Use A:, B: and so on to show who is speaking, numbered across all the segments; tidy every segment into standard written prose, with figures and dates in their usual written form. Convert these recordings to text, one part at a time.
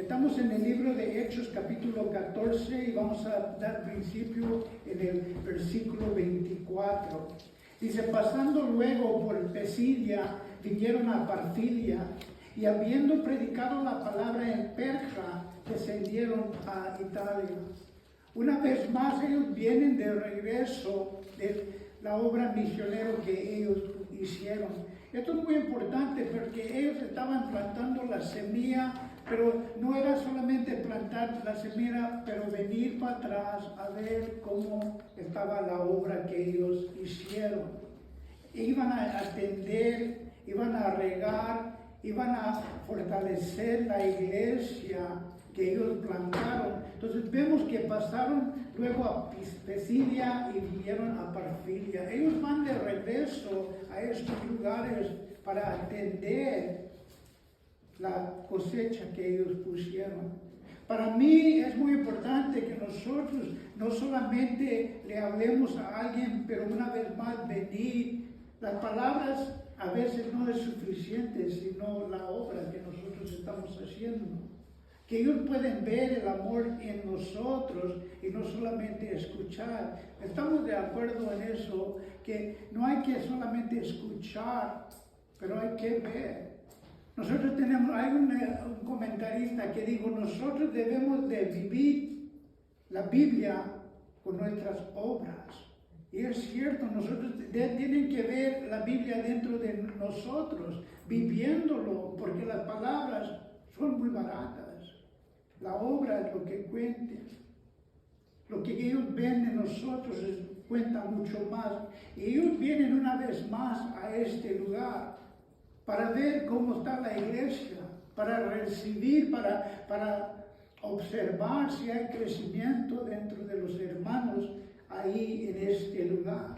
A: Estamos en el libro de Hechos capítulo 14 y vamos a dar principio en el versículo 24. Dice, pasando luego por Pisidia, vinieron a Panfilia y habiendo predicado la palabra en Perga, descendieron a Italia. Una vez más ellos vienen de regreso de la obra misionera que ellos hicieron. Esto es muy importante porque ellos estaban plantando la semilla, pero no era solamente plantar la semilla, pero venir para atrás a ver cómo estaba la obra que ellos hicieron. Iban a atender, iban a regar, iban a fortalecer la iglesia que ellos plantaron. Entonces vemos que pasaron luego a Pisidia y vinieron a Panfilia. Ellos van de regreso a estos lugares para atender la cosecha que ellos pusieron. Para mí es muy importante que nosotros no solamente le hablemos a alguien, pero una vez más venir. Las palabras a veces no es suficiente, sino la obra que nosotros estamos haciendo. Que ellos pueden ver el amor en nosotros y no solamente escuchar. Estamos de acuerdo en eso, que no hay que solamente escuchar, pero hay que ver. Nosotros hay un comentarista que dijo, nosotros debemos de vivir la Biblia con nuestras obras. Y es cierto, nosotros tienen que ver la Biblia dentro de nosotros, viviéndolo, porque las palabras son muy baratas. La obra es lo que cuenta. Lo que ellos ven de nosotros cuenta mucho más. Y ellos vienen una vez más a este lugar para ver cómo está la iglesia, para recibir, para observar si hay crecimiento dentro de los hermanos ahí en este lugar.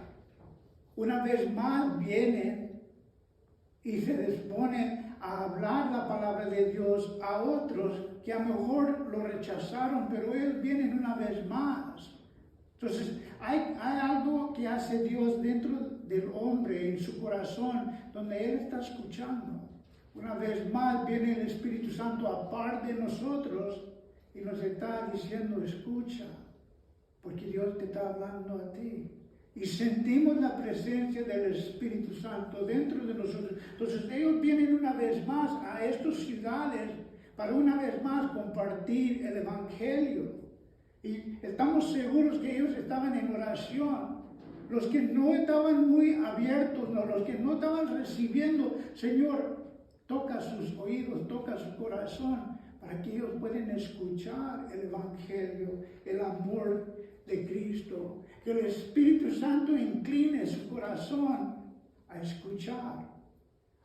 A: Una vez más vienen y se disponen a hablar la palabra de Dios a otros que a lo mejor lo rechazaron, pero ellos vienen una vez más. Entonces, hay algo que hace Dios dentro del hombre, en su corazón, donde Él está escuchando. Una vez más viene el Espíritu Santo aparte de nosotros y nos está diciendo, escucha, porque Dios te está hablando a ti. Y sentimos la presencia del Espíritu Santo dentro de nosotros. Entonces ellos vienen una vez más a estas ciudades para una vez más compartir el Evangelio. Y estamos seguros que ellos estaban en oración. Los que no estaban muy abiertos, no, los que no estaban recibiendo, Señor, toca sus oídos, toca su corazón, para que ellos puedan escuchar el Evangelio, el amor de Cristo. Que el Espíritu Santo incline su corazón a escuchar.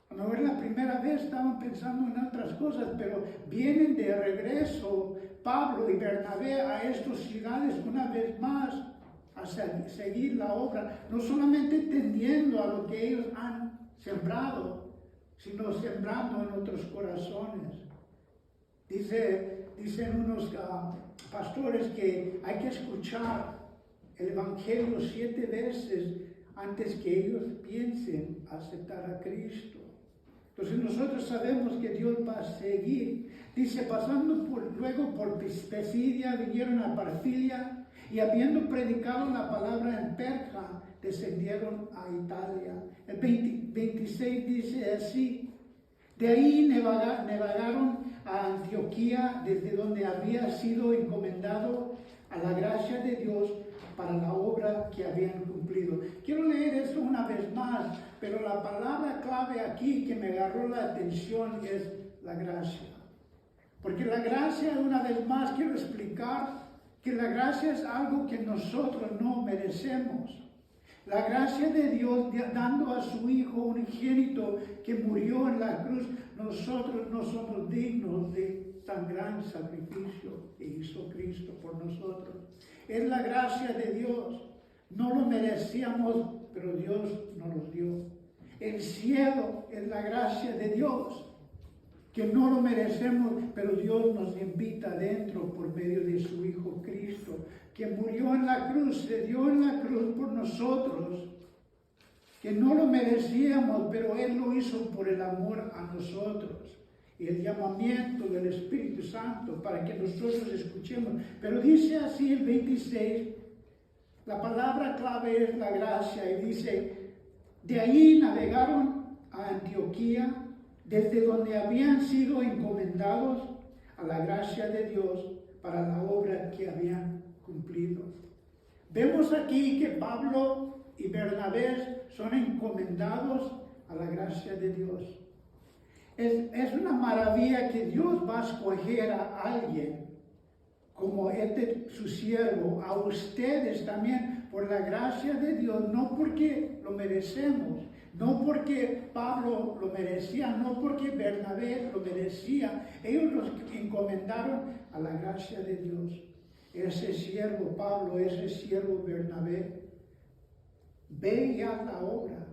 A: A lo mejor la primera vez estaban pensando en otras cosas, pero vienen de regreso Pablo y Bernabé a estas ciudades una vez más a seguir la obra, no solamente tendiendo a lo que ellos han sembrado, sino sembrando en otros corazones. Dicen unos pastores que hay que escuchar el Evangelio 7 veces antes que ellos piensen aceptar a Cristo. Entonces nosotros sabemos que Dios va a seguir. Dice, pasando luego por Pisidia, vinieron a Panfilia y habiendo predicado la palabra en Perga, descendieron a Italia. El 26 dice así, de ahí navegaron a Antioquía, desde donde había sido encomendado a la gracia de Dios para la obra que habían cumplido. Quiero leer esto una vez más, pero la palabra clave aquí que me agarró la atención es la gracia. Porque la gracia, una vez más, quiero explicar que la gracia es algo que nosotros no merecemos. La gracia de Dios dando a su Hijo unigénito que murió en la cruz, nosotros no somos dignos de tan gran sacrificio que hizo Cristo por nosotros. Es la gracia de Dios. No lo merecíamos, pero Dios nos lo dio. El cielo es la gracia de Dios, que no lo merecemos, pero Dios nos invita adentro por medio de su Hijo Cristo, que murió en la cruz, se dio en la cruz por nosotros, que no lo merecíamos, pero Él lo hizo por el amor a nosotros. y el llamamiento del Espíritu Santo para que nosotros escuchemos. Pero dice así el 26, la palabra clave es la gracia, y dice, de ahí navegaron a Antioquía, desde donde habían sido encomendados a la gracia de Dios para la obra que habían cumplido. Vemos aquí que Pablo y Bernabé son encomendados a la gracia de Dios. Es una maravilla que Dios va a escoger a alguien como su siervo, a ustedes también, por la gracia de Dios, no porque lo merecemos, no porque Pablo lo merecía, no porque Bernabé lo merecía. Ellos los encomendaron a la gracia de Dios. Ese siervo Pablo, ese siervo Bernabé, ve y haz la obra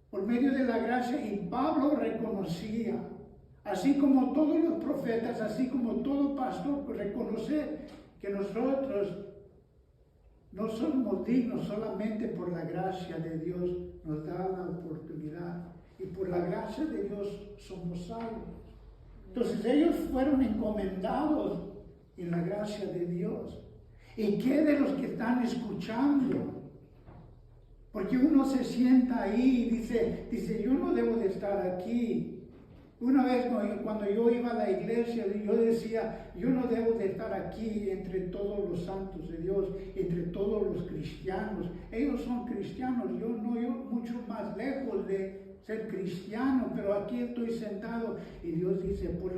A: por medio de la gracia. Y Pablo reconocía, así como todos los profetas, así como todo pastor, reconocer que nosotros no somos dignos solamente por la gracia de Dios, nos da la oportunidad. Y por la gracia de Dios somos salvos. Entonces ellos fueron encomendados en la gracia de Dios. ¿Y qué de los que están escuchando? Porque uno se sienta ahí y dice, yo no debo de estar aquí. Una vez cuando yo iba a la iglesia, yo decía, yo no debo de estar aquí entre todos los santos de Dios, entre todos los cristianos. Ellos son cristianos, yo mucho más lejos de ser cristiano, pero aquí estoy sentado. Y Dios dice, por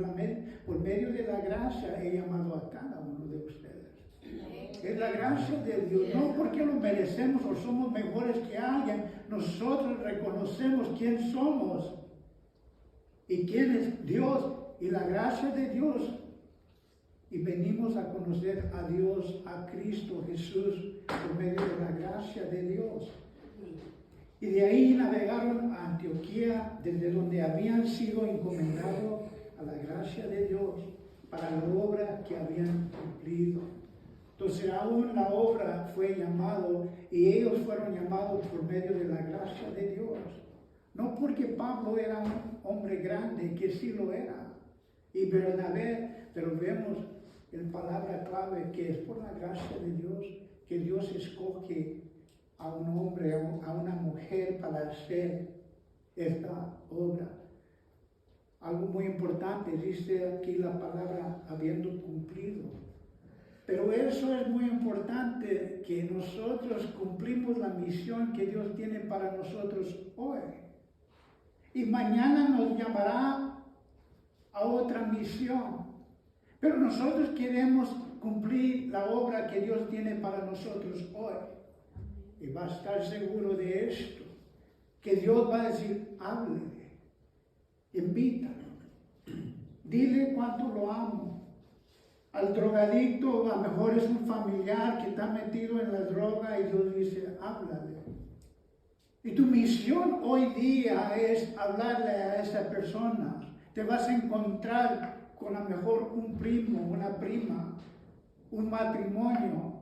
A: medio de la gracia he llamado a cada uno de ustedes. Es la gracia de Dios, no porque lo merecemos o somos mejores que alguien. Nosotros reconocemos quién somos y quién es Dios y la gracia de Dios. Y venimos a conocer a Dios, a Cristo Jesús, por medio de la gracia de Dios. Y de ahí navegaron a Antioquía, desde donde habían sido encomendados a la gracia de Dios para la obra que habían cumplido. Entonces aún la obra fue llamado y ellos fueron llamados por medio de la gracia de Dios. No porque Pablo era un hombre grande, que sí lo era, y Bernabé, pero vemos en palabra clave que es por la gracia de Dios que Dios escoge a un hombre, a una mujer para hacer esta obra. Algo muy importante, dice aquí la palabra habiendo cumplido. Pero eso es muy importante, que nosotros cumplimos la misión que Dios tiene para nosotros hoy. Y mañana nos llamará a otra misión. Pero nosotros queremos cumplir la obra que Dios tiene para nosotros hoy. Y va a estar seguro de esto, que Dios va a decir, háblele, invítalo, dile cuánto lo amo. Al drogadicto a lo mejor es un familiar que está metido en la droga y Dios dice, háblale. Y tu misión hoy día es hablarle a esa persona. Te vas a encontrar con a lo mejor un primo, una prima, un matrimonio.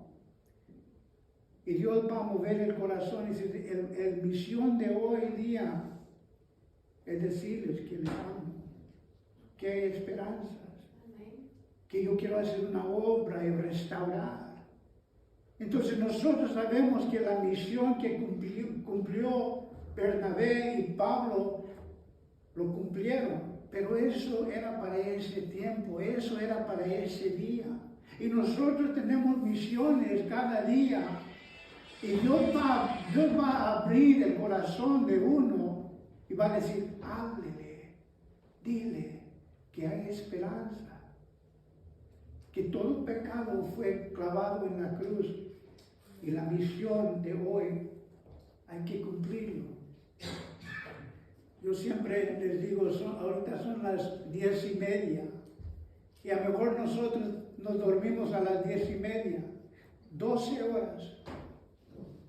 A: Y Dios va a mover el corazón y dice, la misión de hoy día es decirles que les amo, que hay esperanzas, que yo quiero hacer una obra y restaurar. Entonces nosotros sabemos que la misión que cumplió Bernabé y Pablo lo cumplieron, pero eso era para ese tiempo, eso era para ese día. Y nosotros tenemos misiones cada día. Y Dios va a abrir el corazón de uno y va a decir, háblele, dile que hay esperanza, que todo pecado fue clavado en la cruz y la misión de hoy hay que cumplirlo. Yo siempre les digo, ahorita son las 10:30 y a lo mejor nosotros nos dormimos a las 10:30, 12 horas.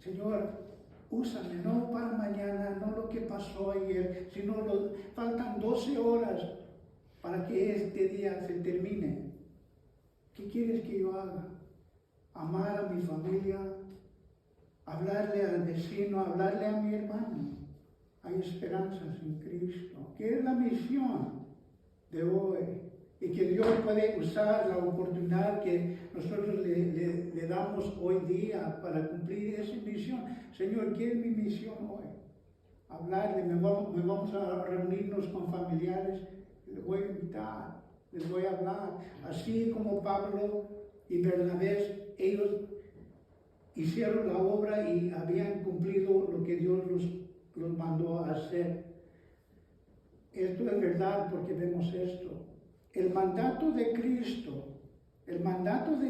A: Señor, úsame, no para mañana, no lo que pasó ayer, sino faltan 12 horas para que este día se termine. ¿Qué quieres que yo haga? Amar a mi familia, hablarle al vecino, hablarle a mi hermano. Hay esperanzas en Cristo. ¿Qué es la misión? de hoy. Y que Dios puede usar la oportunidad que nosotros le damos hoy día para cumplir esa misión. Señor, ¿qué es mi misión hoy? Hablarle, me vamos a reunirnos con familiares, les voy a invitar, les voy a hablar. Así como Pablo y Bernabé, ellos hicieron la obra y habían cumplido lo que Dios los mandó a hacer. Esto es verdad porque vemos esto. El mandato de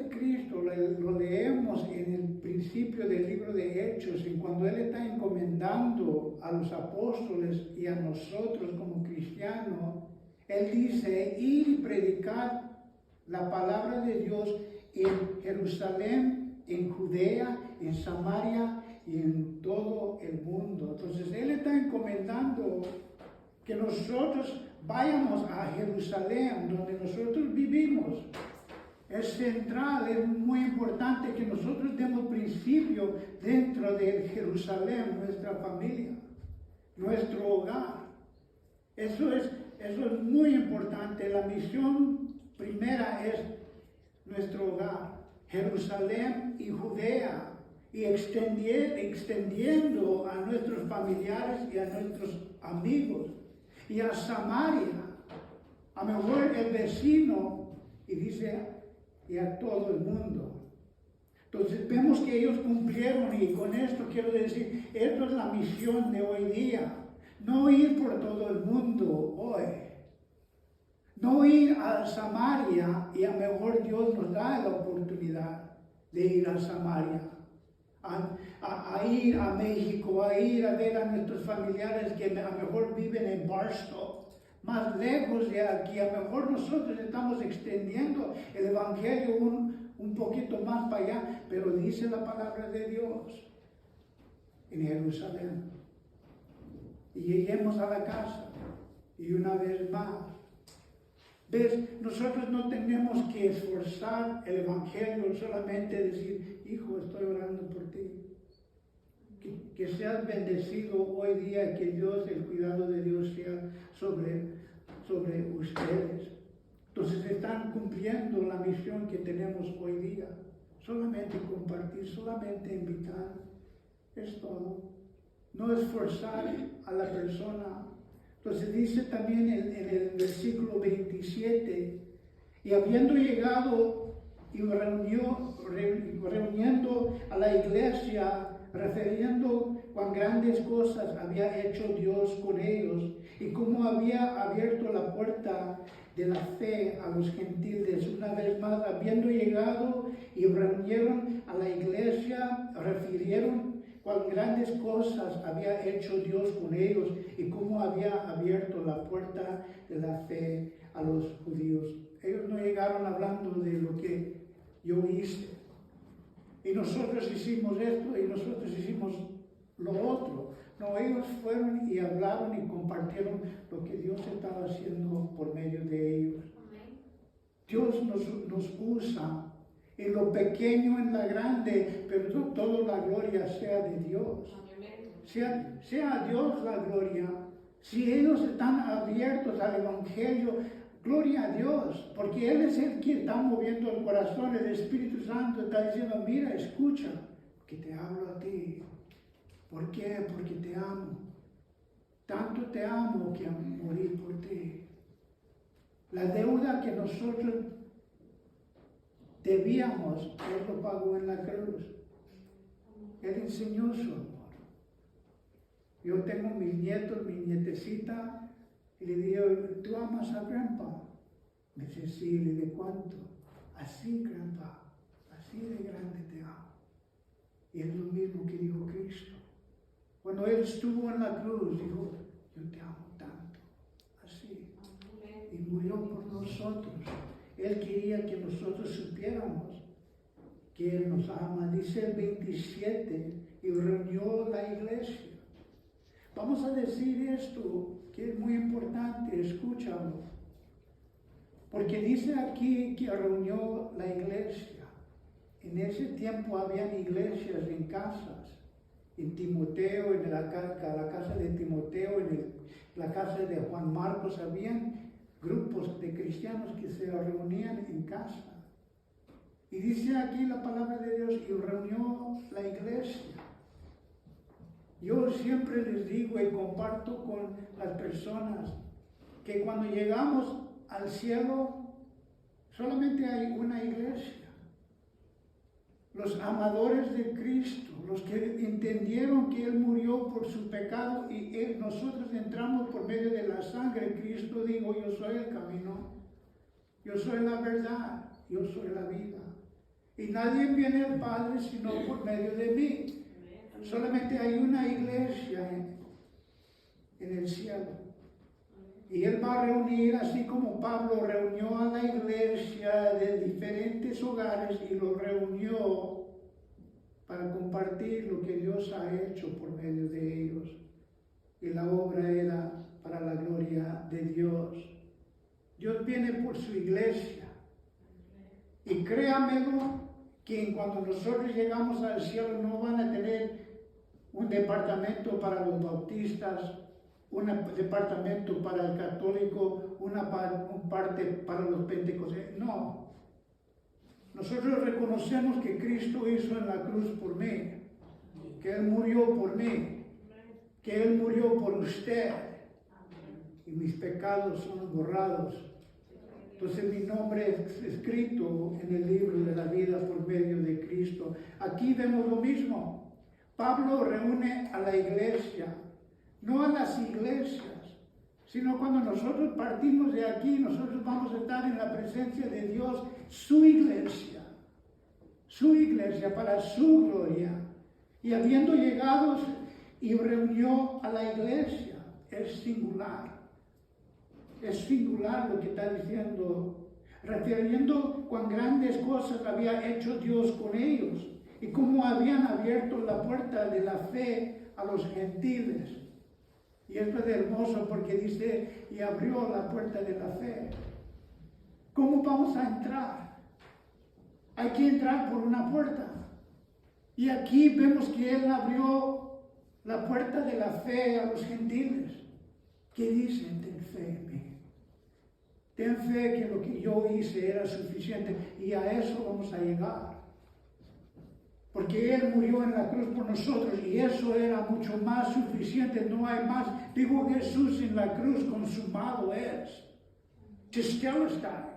A: Cristo lo leemos en el principio del libro de Hechos, en cuando Él está encomendando a los apóstoles y a nosotros como cristianos. Él dice, ir y predicar la palabra de Dios en Jerusalén, en Judea, en Samaria y en todo el mundo. Entonces Él está encomendando que nosotros vayamos a Jerusalén, donde nosotros vivimos. Es central, es muy importante que nosotros demos principio dentro de Jerusalén, nuestra familia, nuestro hogar. Eso es muy importante. La misión primera es nuestro hogar, Jerusalén y Judea, y extendiendo a nuestros familiares y a nuestros amigos, y a Samaria, a lo mejor el vecino, y dice, y a todo el mundo. Entonces vemos que ellos cumplieron, y con esto quiero decir, esto es la misión de hoy día. No ir por todo el mundo hoy. No ir a Samaria, y a lo mejor Dios nos da la oportunidad de ir a Samaria. A ir a México, a ir a ver a nuestros familiares que a lo mejor viven en Barstow, más lejos de aquí. A lo mejor nosotros estamos extendiendo el Evangelio un poquito más para allá, pero dice la palabra de Dios en Jerusalén. Y lleguemos a la casa, y una vez más, ¿ves? Nosotros no tenemos que esforzar el Evangelio, solamente decir, hijo, estoy orando por ti. Que seas bendecido hoy día, que Dios, el cuidado de Dios sea sobre ustedes. Entonces están cumpliendo la misión que tenemos hoy día. Solamente compartir, solamente invitar, es todo. No esforzar a la persona. Entonces dice también en el versículo 27, y habiendo llegado y reuniendo a la iglesia, refiriendo cuán grandes cosas había hecho Dios con ellos y cómo había abierto la puerta de la fe a los gentiles. Una vez más, habiendo llegado y reunieron a la iglesia, refirieron cuán grandes cosas había hecho Dios con ellos y cómo había abierto la puerta de la fe a los judíos. Ellos no llegaron hablando de lo que yo hice, y nosotros hicimos esto, y nosotros hicimos lo otro. No, ellos fueron y hablaron y compartieron lo que Dios estaba haciendo por medio de ellos. Dios nos usa en lo pequeño, en la grande, pero no toda la gloria sea de Dios. Sea Dios la gloria. Si ellos están abiertos al Evangelio, gloria a Dios, porque Él es el que está moviendo el corazón. El Espíritu Santo está diciendo, mira, escucha, que te hablo a ti. ¿Por qué? Porque te amo. Tanto te amo que morí por ti. La deuda que nosotros debíamos, Él lo pagó en la cruz. Él enseñó su amor. Yo tengo mis nietos, mi nietecita, y le digo, ¿tú amas a Grandpa? Me dice, sí. Le digo, ¿cuánto? Así, Grandpa, así de grande te amo. Y es lo mismo que dijo Cristo. Cuando Él estuvo en la cruz, dijo, yo te amo tanto, así. Y murió por nosotros. Él quería que nosotros supiéramos que Él nos ama. Dice el 27, y reunió la iglesia. Vamos a decir esto, que es muy importante, escúchalo. Porque dice aquí que reunió la iglesia. En ese tiempo habían iglesias en casas. En Timoteo, en la casa de Timoteo, en la casa de Juan Marcos, habían grupos de cristianos que se reunían en casa. Y dice aquí la palabra de Dios, y reunió la iglesia. Yo siempre les digo y comparto con las personas que cuando llegamos al cielo solamente hay una iglesia. Los amadores de Cristo, los que entendieron que Él murió por su pecado y nosotros entramos por medio de la sangre de Cristo. Digo, yo soy el camino, yo soy la verdad, yo soy la vida. Y nadie viene al Padre sino por medio de mí. Solamente hay una iglesia en el cielo. Y Él va a reunir, así como Pablo reunió a la iglesia de diferentes hogares y lo reunió para compartir lo que Dios ha hecho por medio de ellos. Y la obra era para la gloria de Dios. Dios viene por su iglesia. Y créamelo, que cuando nosotros llegamos al cielo no van a tener un departamento para los bautistas, un departamento para el católico, una parte para los pentecostales. No. Nosotros reconocemos que Cristo hizo en la cruz por mí, que Él murió por mí, que Él murió por usted, y mis pecados son borrados. Entonces mi nombre es escrito en el libro de la vida por medio de Cristo. Aquí vemos lo mismo. Pablo reúne a la iglesia, no a las iglesias, sino cuando nosotros partimos de aquí, nosotros vamos a estar en la presencia de Dios, su iglesia para su gloria. Y habiendo llegado y reunió a la iglesia, es singular lo que está diciendo, refiriendo cuán grandes cosas había hecho Dios con ellos y cómo habían abierto la puerta de la fe a los gentiles. Y esto es hermoso porque dice, y abrió la puerta de la fe. ¿Cómo vamos a entrar? Hay que entrar por una puerta. Y aquí vemos que Él abrió la puerta de la fe a los gentiles. ¿Qué dicen? Ten fe en mí. Ten fe que lo que yo hice era suficiente. Y a eso vamos a llegar. Porque Él murió en la cruz por nosotros y eso era mucho más suficiente, no hay más. Dijo Jesús en la cruz, consumado es. Tetelestai.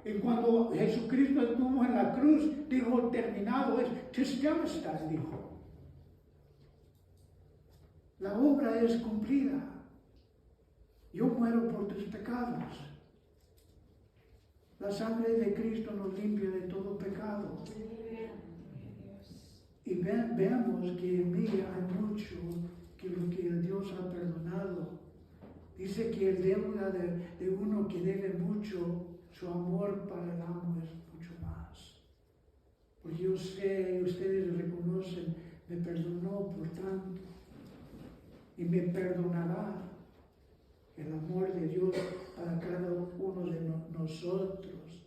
A: Y cuando Jesucristo estuvo en la cruz, dijo, terminado es. Tetelestai, dijo. La obra es cumplida. Yo muero por tus pecados. La sangre de Cristo nos limpia de todo pecado. Y veamos que en mí hay mucho que lo que Dios ha perdonado. Dice que el deuda de uno que debe mucho, su amor para el amo es mucho más. Porque yo sé, y ustedes reconocen, me perdonó por tanto. Y me perdonará el amor de Dios para cada uno de nosotros.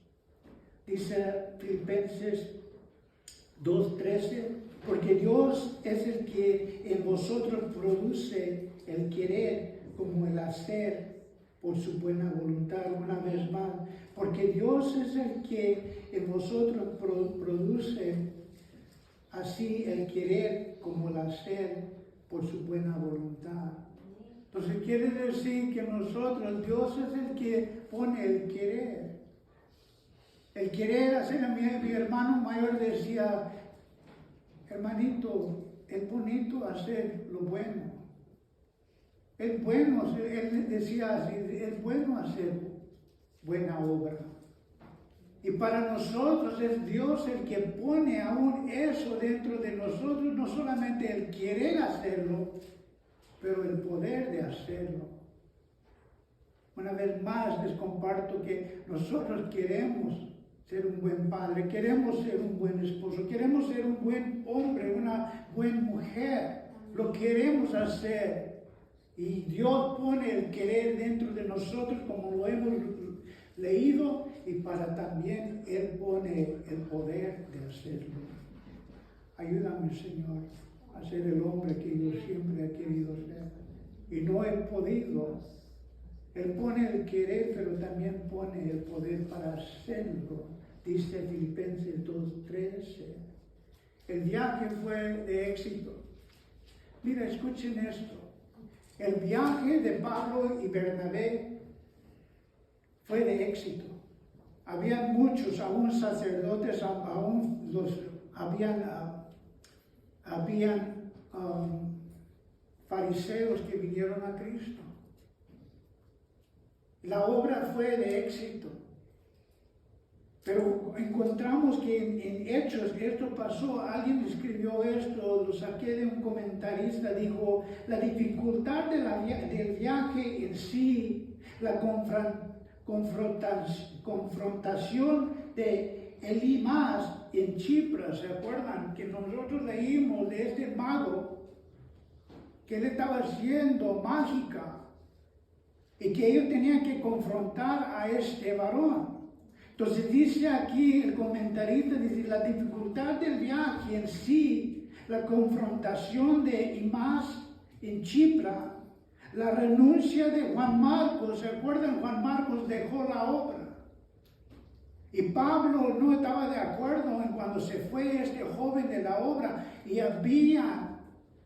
A: Dice Filipenses 2:13, porque Dios es el que en vosotros produce el querer como el hacer por su buena voluntad. Una vez más, porque Dios es el que en vosotros produce así el querer como el hacer por su buena voluntad. Entonces quiere decir que nosotros, Dios es el que pone el querer. El querer hacer, mi hermano mayor decía, hermanito, es bonito hacer lo bueno. Es bueno, él decía así, es bueno hacer buena obra. Y para nosotros es Dios el que pone aún eso dentro de nosotros, no solamente el querer hacerlo, pero el poder de hacerlo. Una vez más les comparto que nosotros queremos ser un buen padre, queremos ser un buen esposo, queremos ser un buen hombre, una buena mujer. Lo queremos hacer. Y Dios pone el querer dentro de nosotros como lo hemos leído y para también Él pone el poder de hacerlo. Ayúdame, Señor, a ser el hombre que yo siempre he querido ser. Y no he podido. Él pone el querer, pero también pone el poder para hacerlo. Dice Filipenses 2:13. El viaje fue de éxito. Mira, escuchen esto. El viaje de Pablo y Bernabé fue de éxito. Había muchos, aún sacerdotes, aún habían fariseos que vinieron a Cristo. La obra fue de éxito. Pero encontramos que en Hechos esto pasó. Alguien escribió esto, lo saqué de un comentarista, dijo, la dificultad del viaje en sí, la confrontación de Elimas en Chipre. ¿Se acuerdan que nosotros leímos de este mago que él estaba haciendo mágica y que ellos tenían que confrontar a este varón? Entonces dice aquí el comentarista, dice, la dificultad del viaje en sí, la confrontación de Elimas en Chipre, la renuncia de Juan Marcos. ¿Se acuerdan? Juan Marcos dejó la obra. Y Pablo no estaba de acuerdo en cuando se fue este joven de la obra, y había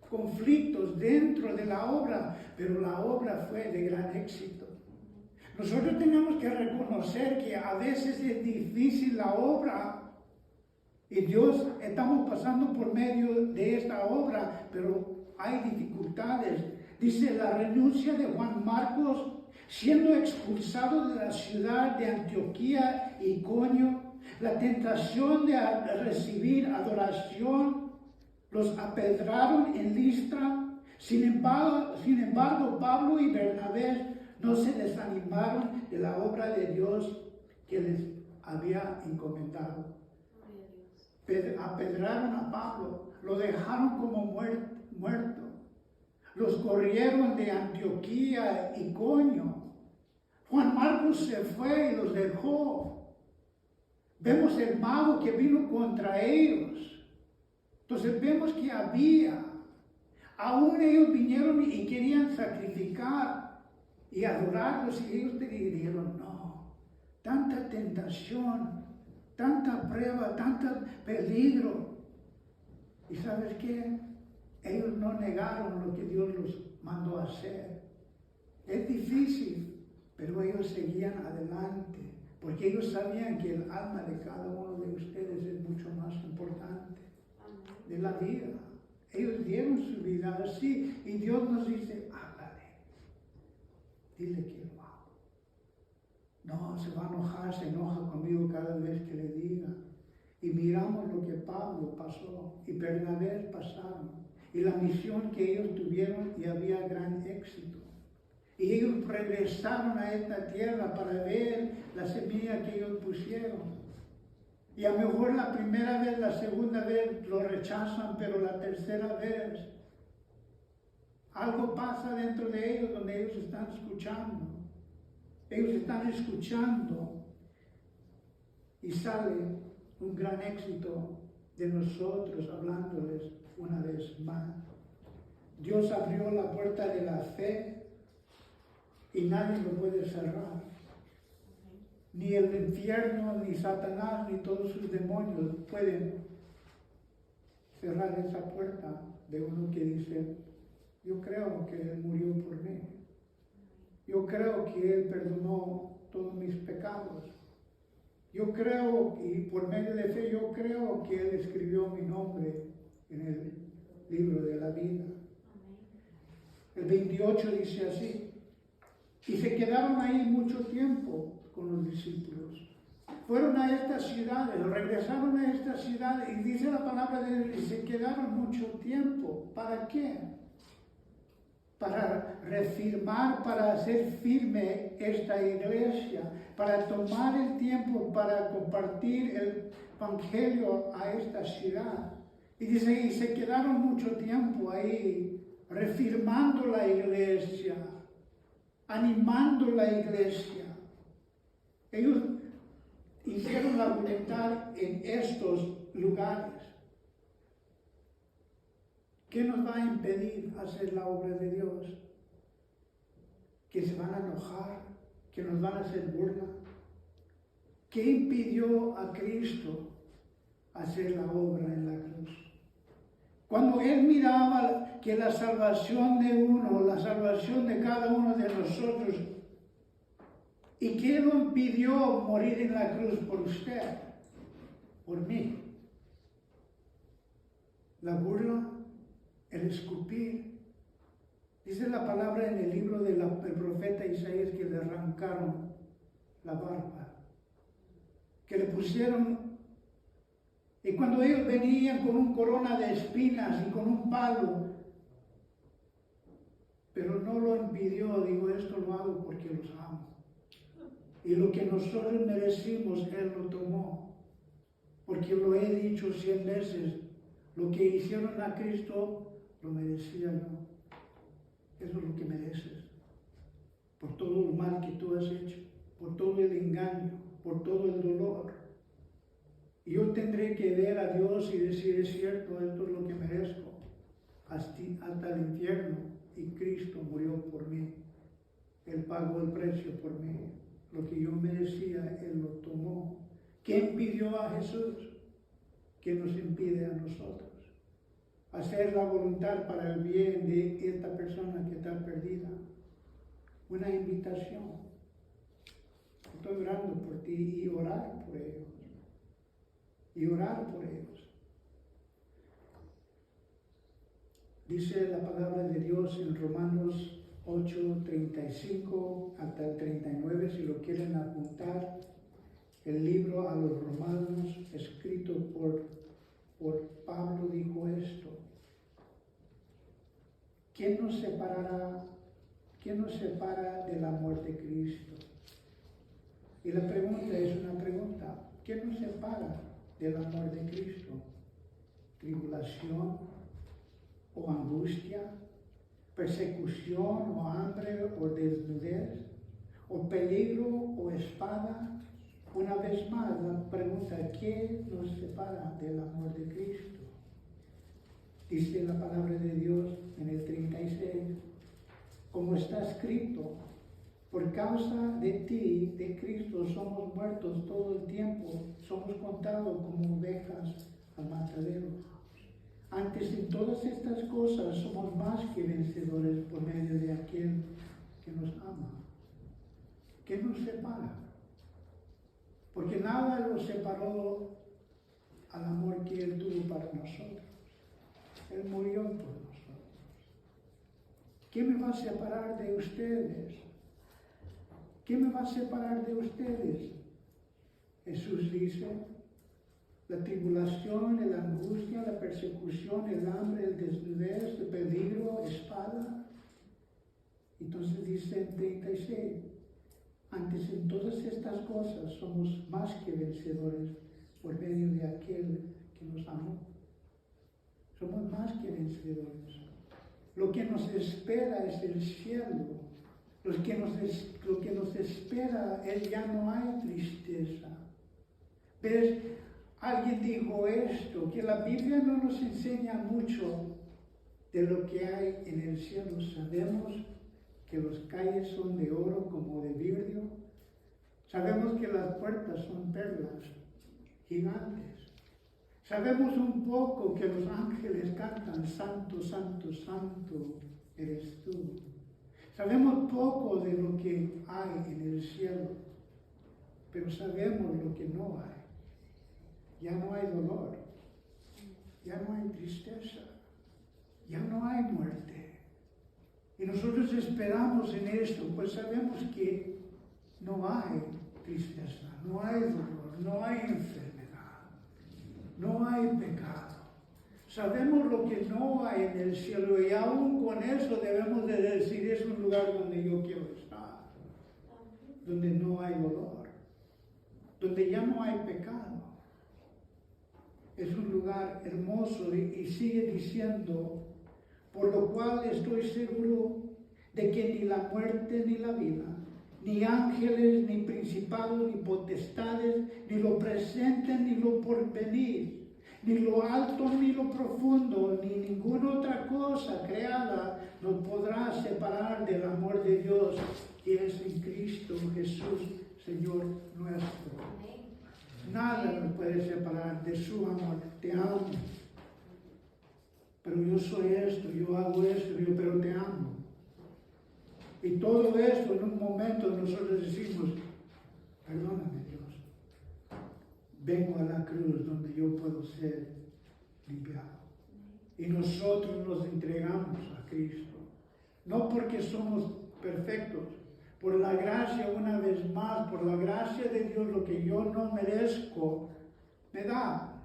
A: conflictos dentro de la obra, pero la obra fue de gran éxito. Nosotros tenemos que reconocer que a veces es difícil la obra, y Dios estamos pasando por medio de esta obra, pero hay dificultades. Dice la renuncia de Juan Marcos, siendo expulsado de la ciudad de Antioquía y Iconio, la tentación de recibir adoración, los apedraron en Listra. Sin embargo, Pablo y Bernabé no se desanimaron de la obra de Dios que les había encomendado. Apedraron a Pablo, lo dejaron como muerto. Los corrieron de Antioquía y Iconio. Juan Marcos se fue y los dejó. Vemos el mago que vino contra ellos. Entonces vemos que aún ellos vinieron y querían sacrificar y adorarlos, y ellos dijeron, no, tanta tentación, tanta prueba, tanto peligro. ¿Y sabes qué? Ellos no negaron lo que Dios los mandó a hacer. Es difícil, pero ellos seguían adelante, porque ellos sabían que el alma de cada uno de ustedes es mucho más importante de la vida. Ellos dieron su vida así, y Dios nos dice, háblale, dile que lo hago. No, se va a enojar, se enoja conmigo cada vez que le diga. Y miramos lo que Pablo pasó y Bernabé pasaron, y la misión que ellos tuvieron, y había gran éxito. Y ellos regresaron a esta tierra para ver la semilla que ellos pusieron. Y a lo mejor la primera vez, la segunda vez lo rechazan, pero la tercera vez algo pasa dentro de ellos donde ellos están escuchando. Ellos están escuchando y sale un gran éxito de nosotros hablándoles una vez más. Dios abrió la puerta de la fe y nadie lo puede cerrar. Ni el infierno, ni Satanás, ni todos sus demonios pueden cerrar esa puerta de uno que dice, yo creo que Él murió por mí. Yo creo que Él perdonó todos mis pecados. Yo creo, y por medio de fe, yo creo que Él escribió mi nombre en el libro de la vida. El 28 dice así, y se quedaron ahí mucho tiempo con los discípulos. Fueron a estas ciudades, regresaron a estas ciudades, y dice la palabra de Dios, y se quedaron mucho tiempo. ¿Para qué? Para reafirmar, para hacer firme esta iglesia, para tomar el tiempo para compartir el evangelio a esta ciudad. Y dice, y se quedaron mucho tiempo ahí, reafirmando la iglesia, animando la iglesia. Ellos hicieron la voluntad en estos lugares. ¿Qué nos va a impedir hacer la obra de Dios? que se van a enojar, que nos van a hacer burla. ¿Qué impidió a Cristo hacer la obra en la cruz? Cuando Él miraba que la salvación de uno, la salvación de cada uno de nosotros, y que Él lo impidió morir en la cruz por usted, por mí. La burla, el escupir. Dice la palabra en el libro del profeta Isaías que le arrancaron la barba, que le pusieron. Y cuando ellos venían con un corona de espinas y con un palo, pero no lo impidió, digo, esto lo hago porque los amo. Y lo que nosotros merecimos, Él lo tomó. Porque lo he dicho 100 veces, lo que hicieron a Cristo, lo merecía yo. Eso es lo que mereces. Por todo lo mal que tú has hecho, por todo el engaño, por todo el dolor. Y yo tendré que ver a Dios y decir, es cierto, esto es lo que merezco, hasta el infierno. Y Cristo murió por mí. Él pagó el precio por mí. Lo que yo merecía, Él lo tomó. ¿Qué impidió a Jesús? ¿Qué nos impide a nosotros? Hacer la voluntad para el bien de esta persona que está perdida. Una invitación. Estoy orando por ti y orar por ellos. Y orar por ellos. Dice la palabra de Dios en Romanos 8, 35 hasta el 39, si lo quieren apuntar, el libro a los Romanos, escrito por Pablo, dijo esto: ¿Quién nos separará? ¿Quién nos separa del amor de Cristo? Y la pregunta es una pregunta: ¿quién nos separa del amor de Cristo? ¿Tribulación o angustia? ¿Persecución o hambre o desnudez? ¿O peligro o espada? Una vez más la pregunta: ¿quién nos separa del amor de Cristo? Dice la palabra de Dios en el 36, como está escrito: por causa de ti, de Cristo, somos muertos todo el tiempo, somos contados como ovejas al matadero. Antes en todas estas cosas somos más que vencedores por medio de aquel que nos ama. ¿Qué nos separa? Porque nada lo separó al amor que Él tuvo para nosotros. Él murió por nosotros. ¿Qué me va a separar de ustedes? ¿Qué me va a separar de ustedes? Jesús dice: la tribulación, la angustia, la persecución, el hambre, el desnudez, el peligro, espada. Entonces dice en 36, antes en todas estas cosas somos más que vencedores por medio de aquel que nos amó. Somos más que vencedores. Lo que nos espera es el cielo. Lo que nos espera es ya no hay tristeza. ¿Ves? Alguien dijo esto, que la Biblia no nos enseña mucho de lo que hay en el cielo. Sabemos que las calles son de oro como de vidrio. Sabemos que las puertas son perlas gigantes. Sabemos un poco que los ángeles cantan: Santo, Santo, Santo eres tú. Sabemos poco de lo que hay en el cielo, pero sabemos lo que no hay. Ya no hay dolor, ya no hay tristeza, ya no hay muerte. Y nosotros esperamos en esto, pues sabemos que no hay tristeza, no hay dolor, no hay enfermedad, no hay pecado. Sabemos lo que no hay en el cielo y aún con eso debemos de decir: es un lugar donde yo quiero estar, donde no hay dolor, donde ya no hay pecado. Es un lugar hermoso y sigue diciendo: por lo cual estoy seguro de que ni la muerte ni la vida, ni ángeles, ni principados, ni potestades, ni lo presente, ni lo porvenir, Ni lo alto ni lo profundo, ni ninguna otra cosa creada nos podrá separar del amor de Dios que es en Cristo Jesús, Señor nuestro. Nada nos puede separar de su amor. Te amo. Pero yo soy esto, yo hago esto, pero te amo. Y todo esto en un momento nosotros decimos, perdóname Dios. Vengo a la cruz donde yo puedo ser limpiado. Y nosotros nos entregamos a Cristo. No porque somos perfectos, por la gracia una vez más, por la gracia de Dios, lo que yo no merezco, me da.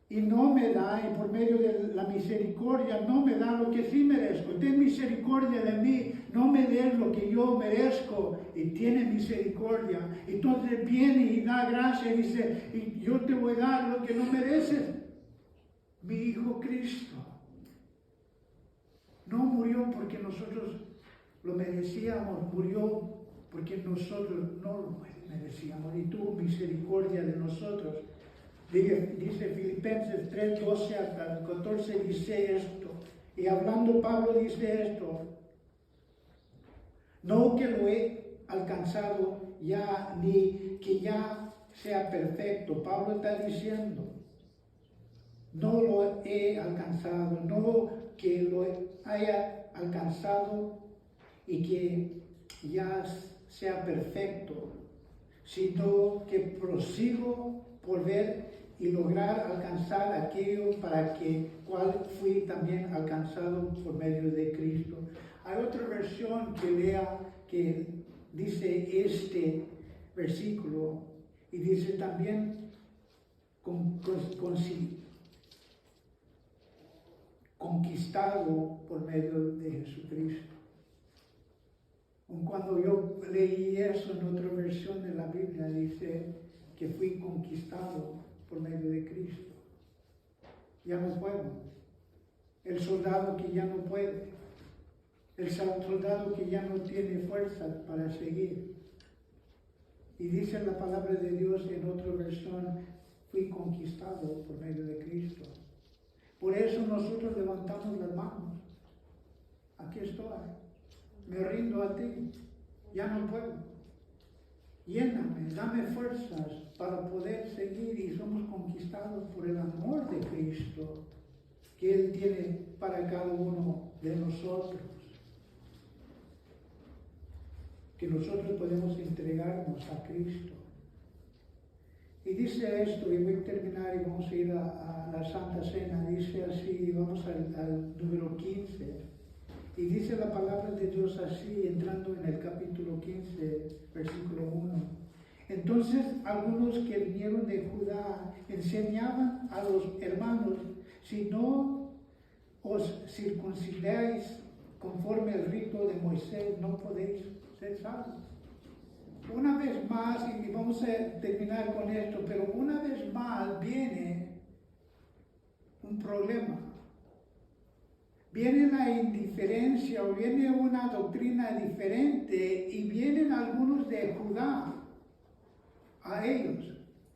A: Y no me da, y por medio de la misericordia no me da lo que sí merezco. Ten misericordia de mí, no me des lo que yo merezco, y tiene misericordia. Entonces viene y da gracia y dice, y yo te voy a dar lo que no mereces. Mi Hijo Cristo no murió porque nosotros lo merecíamos, murió porque nosotros no lo merecíamos, y tuvo misericordia de nosotros. Dice Filipenses 3, 12 hasta 14, dice esto, y hablando Pablo dice esto, no que lo he alcanzado ya, ni que ya sea perfecto. Pablo está diciendo, no lo he alcanzado, no que lo haya alcanzado y que ya sea perfecto, sino que prosigo por ver y lograr alcanzar aquello para que cual fui también alcanzado por medio de Cristo. Hay otra versión que lea que dice este versículo y dice también conquistado por medio de Jesucristo. Cuando yo leí eso en otra versión de la Biblia, dice que fui conquistado por medio de Cristo. Ya no puedo. El soldado que ya no puede. El soldado que ya no tiene fuerza para seguir. Y dice la palabra de Dios en otra versión, fui conquistado por medio de Cristo. Por eso nosotros levantamos las manos. Aquí estoy. Me rindo a ti. Ya no puedo. Lléname, dame fuerzas para poder seguir, y somos conquistados por el amor de Cristo que Él tiene para cada uno de nosotros. Que nosotros podemos entregarnos a Cristo. Y dice esto, y voy a terminar y vamos a ir a la Santa Cena. Dice así, vamos al número 15. Y dice la palabra de Dios así, entrando en el capítulo 15, versículo 1. Entonces algunos que vinieron de Judá enseñaban a los hermanos, si no os circuncidáis conforme al rito de Moisés, no podéis ser salvos. Una vez más, y vamos a terminar con esto, pero una vez más viene un problema. Viene la indiferencia o viene una doctrina diferente y vienen algunos de Judá a ellos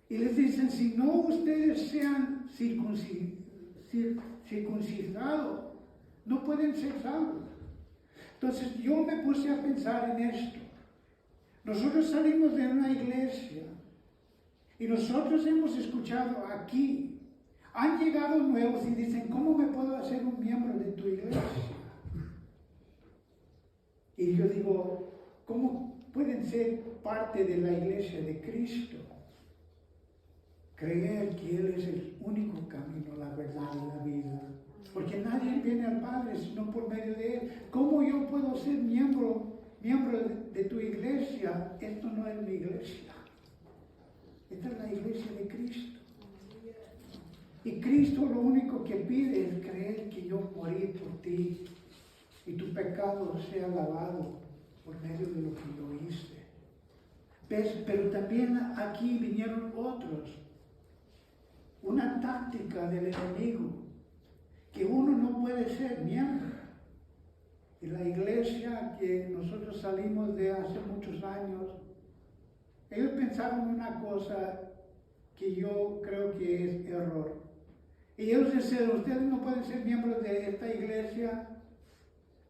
A: y les dicen, si no ustedes sean circuncidados, no pueden ser salvos. Entonces yo me puse a pensar en esto. Nosotros salimos de una iglesia y nosotros hemos escuchado aquí. Han llegado nuevos y dicen, ¿cómo me puedo hacer un miembro de tu iglesia? Y yo digo, ¿cómo pueden ser parte de la iglesia de Cristo? Creer que Él es el único camino, la verdad y la vida. Porque nadie viene al Padre sino por medio de Él. ¿Cómo yo puedo ser miembro de tu iglesia? Esto no es mi iglesia. Esta es la iglesia de Cristo. Y Cristo lo único que pide es creer que yo morí por ti y tu pecado sea lavado por medio de lo que yo hice. ¿Ves? Pero también aquí vinieron otros. Una táctica del enemigo, que uno no puede ser miembro. Y la iglesia que nosotros salimos de hace muchos años, ellos pensaron una cosa, que yo creo que es error. Y ellos dicen, ustedes no pueden ser miembros de esta iglesia,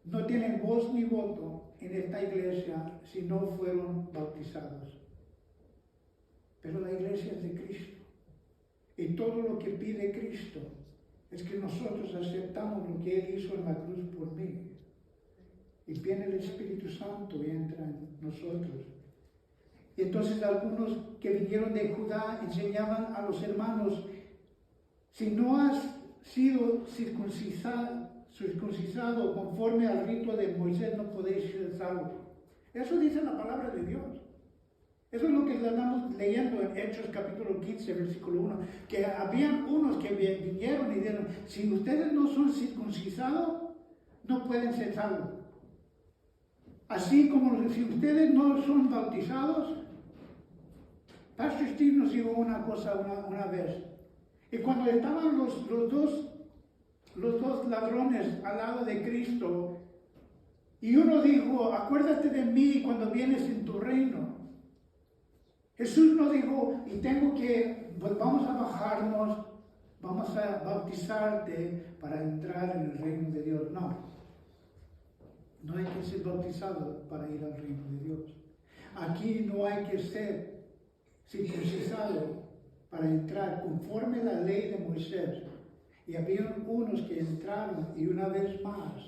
A: no tienen voz ni voto en esta iglesia si no fueron bautizados. Pero la iglesia es de Cristo. Y todo lo que pide Cristo es que nosotros aceptamos lo que Él hizo en la cruz por mí. Y viene el Espíritu Santo y entra en nosotros. Y entonces algunos que vinieron de Judá enseñaban a los hermanos, si no has sido circuncisado conforme al rito de Moisés, no podéis ser salvos. Eso dice la palabra de Dios. Eso es lo que estamos leyendo en Hechos capítulo 15, versículo 1, que habían unos que vinieron y dijeron, si ustedes no son circuncisados, no pueden ser salvos. Así como si ustedes no son bautizados. Pastor Steve nos dijo una cosa una vez, y cuando estaban los dos ladrones al lado de Cristo, y uno dijo, acuérdate de mí cuando vienes en tu reino. Jesús no dijo, y pues vamos a bajarnos, vamos a bautizarte para entrar en el reino de Dios. No, no hay que ser bautizado para ir al reino de Dios. Aquí no hay que ser circuncisado para entrar conforme la ley de Moisés. Y había unos que entraron y una vez más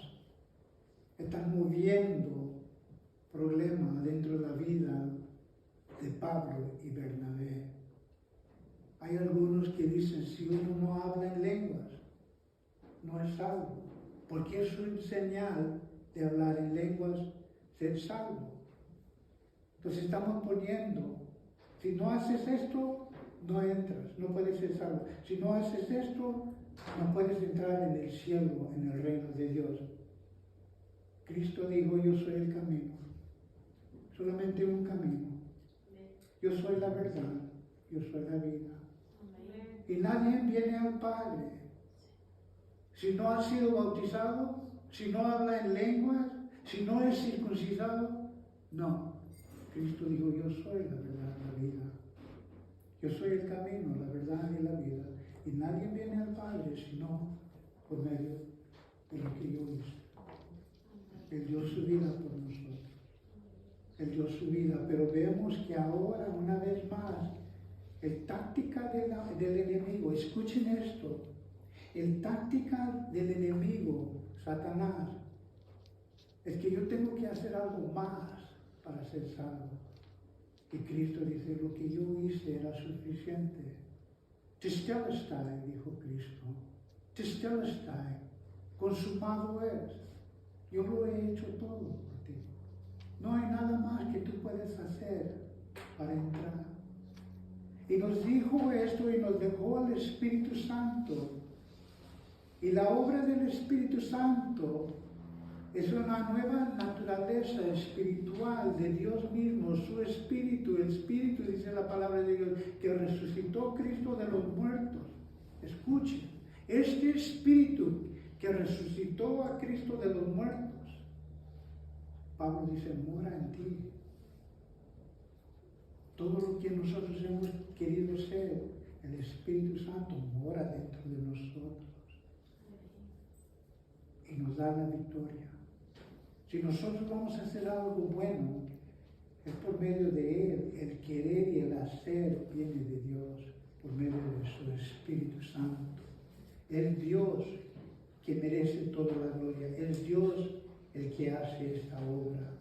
A: están moviendo problemas dentro de la vida de Pablo y Bernabé. Hay algunos que dicen, si uno no habla en lenguas, no es salvo, porque es una señal de hablar en lenguas, ser salvo. Entonces estamos poniendo, si no haces esto, no entras, no puedes ser salvo. Si no haces esto, no puedes entrar en el cielo, en el reino de Dios. Cristo dijo, yo soy el camino, solamente un camino. Yo soy la verdad, yo soy la vida. Y nadie viene al Padre si no ha sido bautizado, si no habla en lenguas, si no es circuncidado. No. Cristo dijo, yo soy la verdad, la vida. Yo soy el camino, la verdad y la vida. Y nadie viene al Padre sino por medio de lo que yo hice. Él dio su vida por nosotros. Él dio su vida, pero vemos que ahora, una vez más, el táctica del enemigo, escuchen esto, el táctica del enemigo, Satanás, es que yo tengo que hacer algo más para ser salvo. Y Cristo dice, lo que yo hice era suficiente. Tetelestai, dijo Cristo, Tetelestai, consumado es. Yo lo he hecho todo por ti. No hay nada más que tú puedes hacer para entrar. Y nos dijo esto y nos dejó el Espíritu Santo. Y la obra del Espíritu Santo es una nueva naturaleza espiritual de Dios mismo, su Espíritu. El Espíritu, dice la palabra de Dios, que resucitó Cristo de los muertos. Escuchen, este Espíritu que resucitó a Cristo de los muertos, Pablo dice, mora en ti. Todo lo que nosotros hemos querido ser, el Espíritu Santo mora dentro de nosotros y nos da la victoria. Si nosotros vamos a hacer algo bueno, es por medio de Él. El querer y el hacer viene de Dios, por medio de su Espíritu Santo. Es Dios que merece toda la gloria. Es Dios el que hace esta obra.